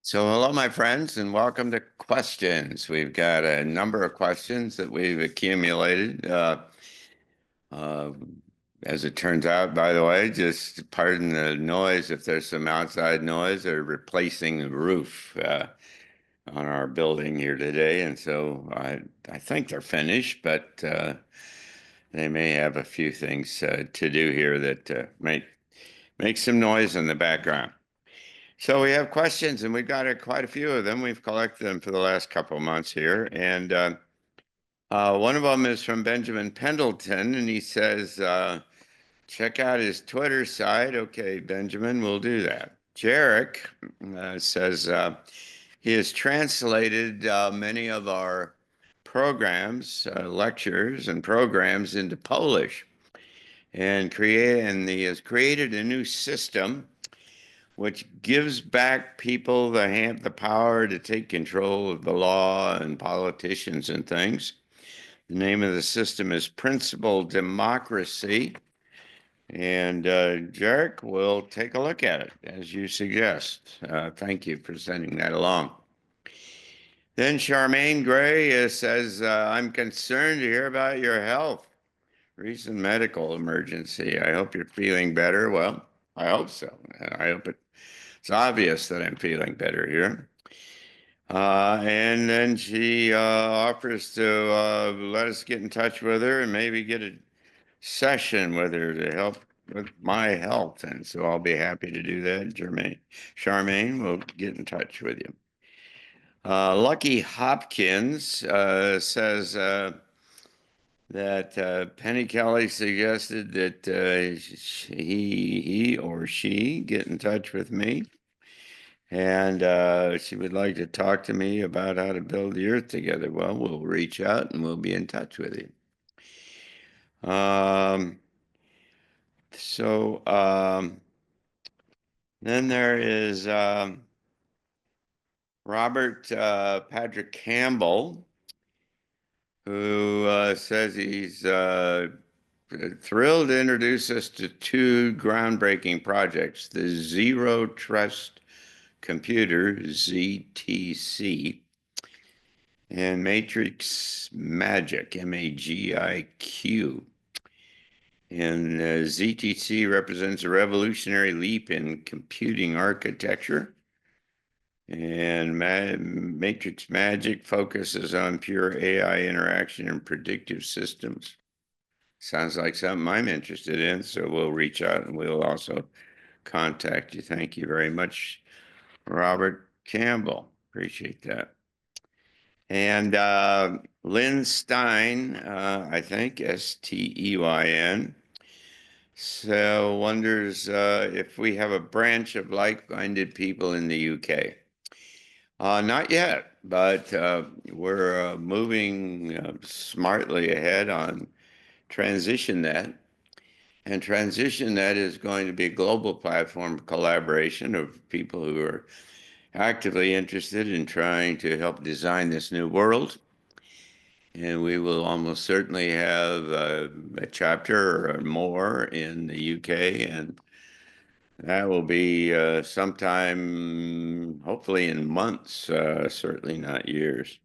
So, hello, my friends, and welcome to Questions. We've got a number of questions that we've accumulated. Uh, as it turns out, by the way, just pardon the noise if there's some outside noise. They're replacing the roof on our building here today, and so I think they're finished, but they may have a few things to do here that may make some noise in the background. So we have questions, and we've got quite a few of them. We've collected them for the last couple of months here, and one of them is from Benjamin Pendleton, and he says, "Check out his Twitter site." Okay, Benjamin, we'll do that. Jarek says he has translated many of our programs, lectures, and programs into Polish, and he has created a new system which gives back people the power to take control of the law and politicians and things. The name of the system is Principal Democracy. And Jarek will take a look at it as you suggest. Thank you for sending that along. Then Charmaine Gray says, I'm concerned to hear about your health. Recent medical emergency. I hope you're feeling better. Well, I hope so. I hope it's obvious that I'm feeling better here. And then she offers to let us get in touch with her and maybe get a session with her to help with my health. And so I'll be happy to do that. Charmaine will get in touch with you. Lucky Hopkins says that Penny Kelly suggested that he or she get in touch with me. And she would like to talk to me about how to build the earth together. Well, we'll reach out and we'll be in touch with you. Then there is Robert Patrick Campbell, who says he's thrilled to introduce us to two groundbreaking projects, the Zero Trust Computer, ZTC, and Matrix Magic, MAGIQ. And ZTC represents a revolutionary leap in computing architecture. And Matrix Magic focuses on pure AI interaction and predictive systems. Sounds like something I'm interested in, so we'll reach out and we'll also contact you. Thank you very much, Robert Campbell. Appreciate that. And Lynn Stein, I think, Steyn, so wonders if we have a branch of like-minded people in the UK. Not yet, but we're moving smartly ahead on TransitionNet. And TransitionNet is going to be a global platform of collaboration of people who are actively interested in trying to help design this new world. And we will almost certainly have a chapter or more in the UK, and that will be sometime, hopefully in months, certainly not years.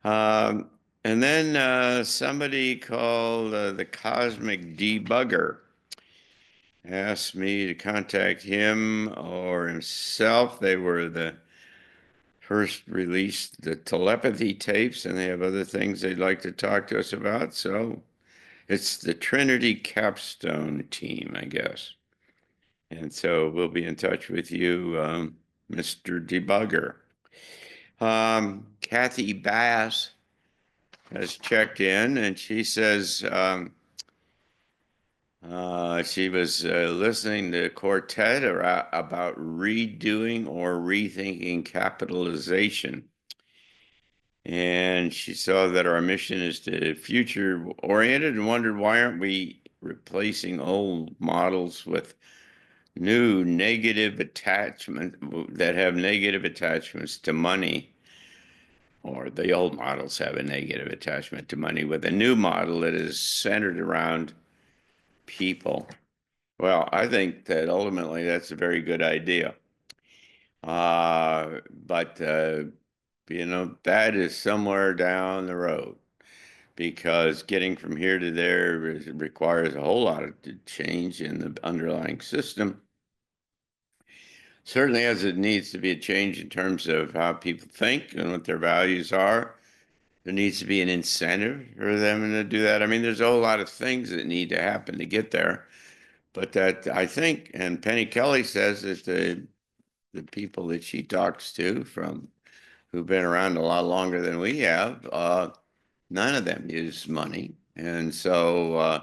And then somebody called the Cosmic Debugger asked me to contact him or himself. They were the first released the telepathy tapes, and they have other things they'd like to talk to us about. So it's the Trinity Capstone team, I guess. And so we'll be in touch with you, Mr. Debugger. Kathy Bass has checked in, and she says she was listening to Quartet about redoing or rethinking capitalization. And she saw that our mission is to future oriented and wondered why aren't we replacing old models with new negative attachment that have negative attachments to money, or the old models have a negative attachment to money with a new model that is centered around people. Well, I think that ultimately that's a very good idea. But that is somewhere down the road because getting from here to there requires a whole lot of change in the underlying system. Certainly, as it needs to be a change in terms of how people think and what their values are. There needs to be an incentive for them to do that. I mean, there's a whole lot of things that need to happen to get there. But that I think, and Penny Kelly says that the people that she talks to from who've been around a lot longer than we have, none of them use money. And so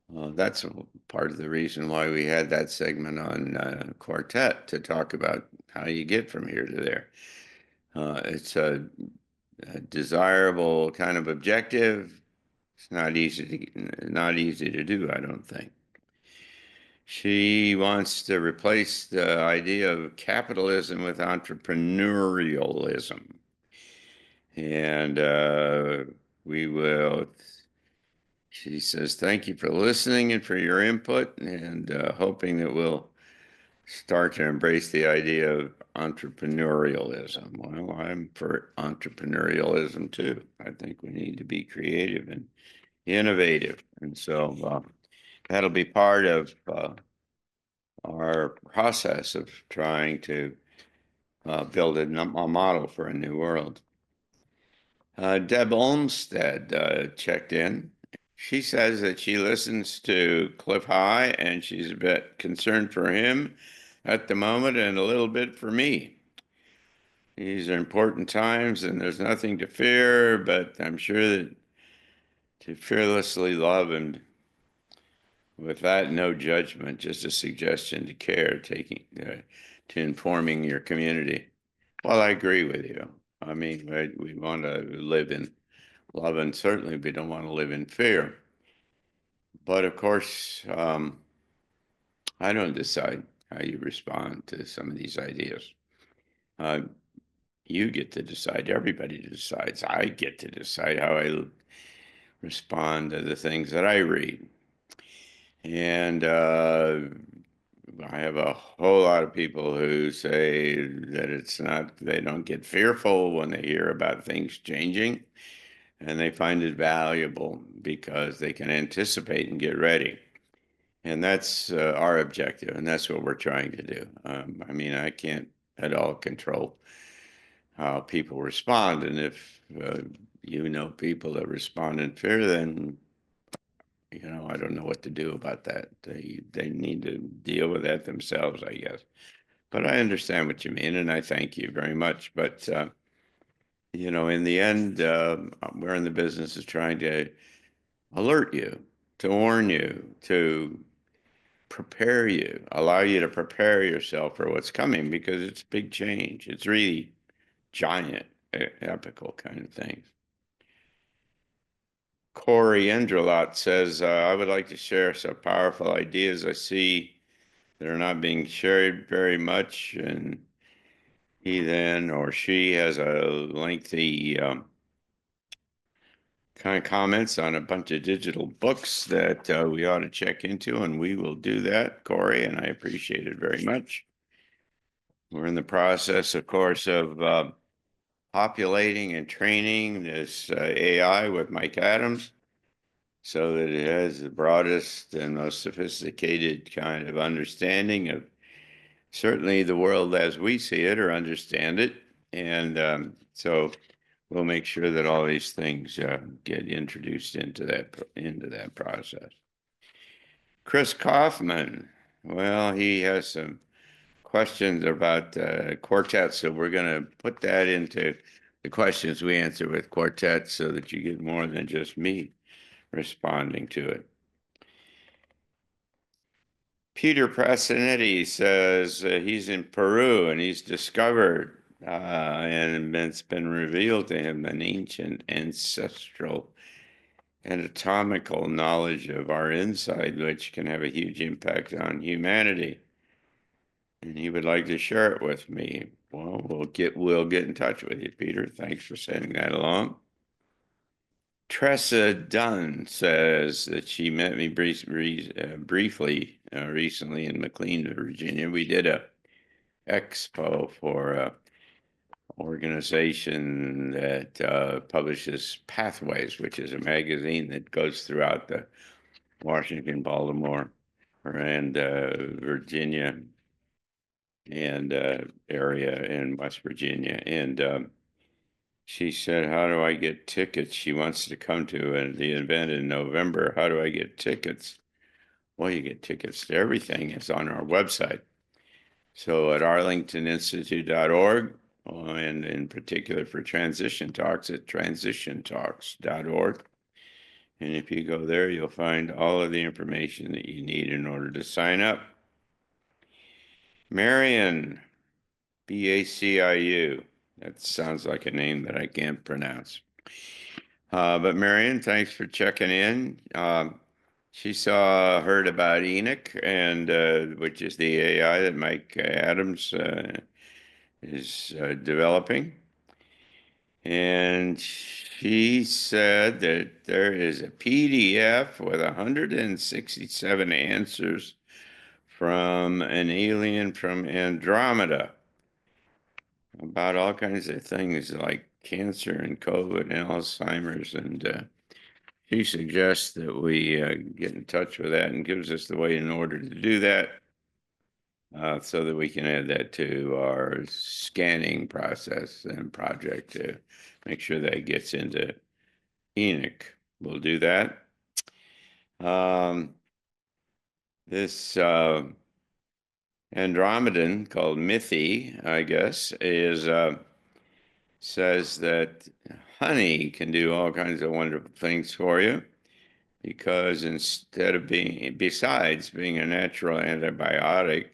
that's part of the reason why we had that segment on Quartet to talk about how you get from here to there. It's a desirable kind of objective. It's not easy to do, I don't think. She wants to replace the idea of capitalism with entrepreneurialism. And we will, she says, thank you for listening and for your input, and hoping that we'll start to embrace the idea of entrepreneurialism. Well, I'm for entrepreneurialism too. I think we need to be creative and innovative. And so that'll be part of our process of trying to build a model for a new world. Deb Olmsted checked in. She says that she listens to Cliff High and she's a bit concerned for him at the moment and a little bit for me. These are important times and there's nothing to fear, but I'm sure that to fearlessly love and with that, no judgment, just a suggestion to care, taking to informing your community. Well, I agree with you. I mean, we want to live in love, and certainly we don't want to live in fear. But of course, I don't decide how you respond to some of these ideas. Uh, you get to decide. Everybody decides. I get to decide how I respond to the things that I read. And I have a whole lot of people who say that it's not, they don't get fearful when they hear about things changing, and they find it valuable because they can anticipate and get ready. And that's our objective, and that's what we're trying to do. I mean, I can't at all control how people respond, and if people that respond in fear, then I don't know what to do about that. They need to deal with that themselves, I guess. But I understand what you mean, and I thank you very much. But in the end, we're in the business of trying to alert you, to warn you, to prepare you, allow you to prepare yourself for what's coming because it's big change. It's really giant, epical kind of things. Corey Endralot says, I would like to share some powerful ideas I see that are not being shared very much. And he then or she has a lengthy kind of comments on a bunch of digital books that we ought to check into, and we will do that, Corey, and I appreciate it very much. We're in the process, of course, of populating and training this AI with Mike Adams so that it has the broadest and most sophisticated kind of understanding of certainly the world as we see it or understand it. And so we'll make sure that all these things get introduced into that process. Chris Kaufman, well, he has some questions about quartet, so we're going to put that into the questions we answer with quartet so that you get more than just me responding to it. Peter Prasanetti says he's in Peru and he's discovered, and it's been revealed to him, an ancient ancestral anatomical knowledge of our inside, which can have a huge impact on humanity. And he would like to share it with me. Well, we'll get in touch with you, Peter. Thanks for sending that along. Tressa Dunn says that she met me briefly recently in McLean, Virginia. We did a expo for an organization that publishes Pathways, which is a magazine that goes throughout the Washington, Baltimore, and Virginia and area in West Virginia. And she said, how do I get tickets? She wants to come to the event in November. How do I get tickets? Well, you get tickets to everything. It's on our website. So at arlingtoninstitute.org, and in particular for Transition Talks at transitiontalks.org. And if you go there, you'll find all of the information that you need in order to sign up. Marion, Baciu. That sounds like a name that I can't pronounce. But Marion, thanks for checking in. She heard about Enoch, and which is the AI that Mike Adams is developing. And she said that there is a PDF with 167 answers from an alien from Andromeda about all kinds of things like cancer and COVID and Alzheimer's. And she suggests that we get in touch with that and gives us the way in order to do that so that we can add that to our scanning process and project to make sure that it gets into Enoch. We'll do that. This Andromedan called Mythi, I guess, says that honey can do all kinds of wonderful things for you because besides being a natural antibiotic,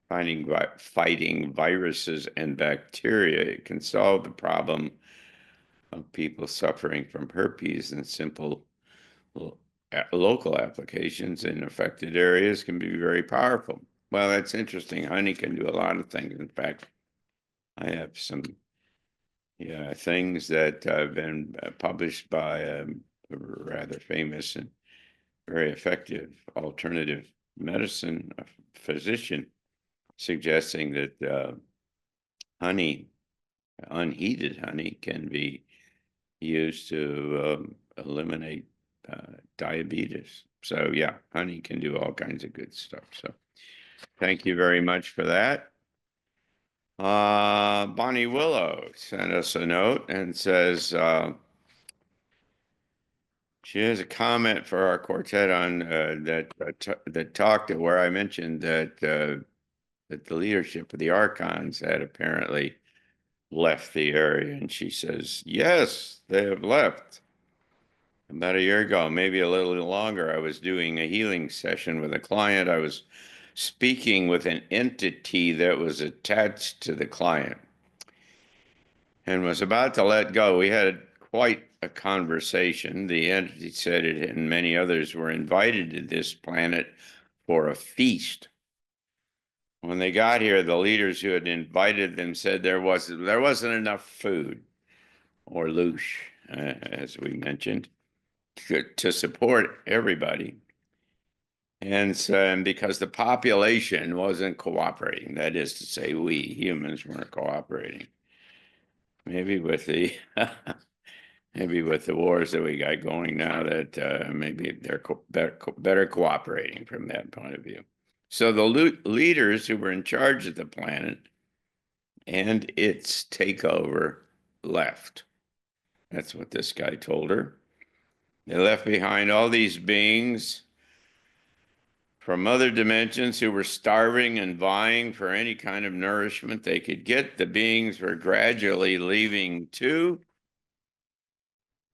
fighting viruses and bacteria, it can solve the problem of people suffering from herpes, and simple local applications in affected areas can be very powerful. Well, that's interesting. Honey can do a lot of things. In fact, I have some things that have been published by a rather famous and very effective alternative medicine physician suggesting that honey, unheated honey, can be used to eliminate diabetes. So yeah, honey can do all kinds of good stuff. So thank you very much for that. Bonnie Willow sent us a note and says she has a comment for our quartet on that talked where I mentioned that that the leadership of the Archons had apparently left the area, and she says, yes, they have left. About a year ago, maybe a little longer, I was doing a healing session with a client. I was speaking with an entity that was attached to the client and was about to let go. We had quite a conversation. The entity said it and many others were invited to this planet for a feast. When they got here, the leaders who had invited them said there wasn't enough food or loosh, as we mentioned, to support everybody. And because the population wasn't cooperating, that is to say, we humans weren't cooperating. Maybe with the wars that we got going now, that maybe they're better cooperating from that point of view. So the leaders who were in charge of the planet and its takeover left. That's what this guy told her. They left behind all these beings from other dimensions who were starving and vying for any kind of nourishment they could get. The beings were gradually leaving too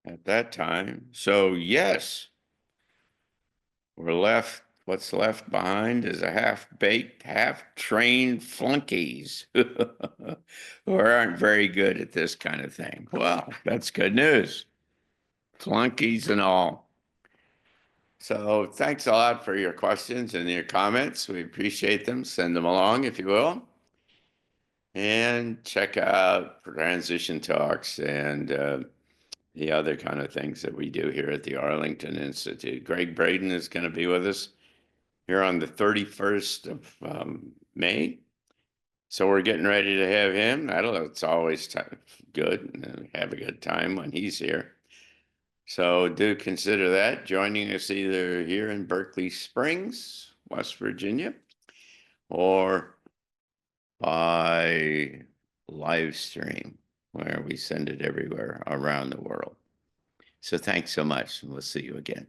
at that time. So yes, what's left behind is a half-baked, half-trained flunkies who aren't very good at this kind of thing. Well, that's good news. Flunkies and all. So thanks a lot for your questions and your comments. We appreciate them. Send them along if you will. And check out Transition Talks and the other kind of things that we do here at the Arlington Institute. Greg Braden is going to be with us here on the 31st of May. So we're getting ready to have him. I don't know. It's always good. Have a good time when he's here. So do consider that joining us either here in Berkeley Springs, West Virginia, or by live stream, where we send it everywhere around the world. So thanks so much, and we'll see you again.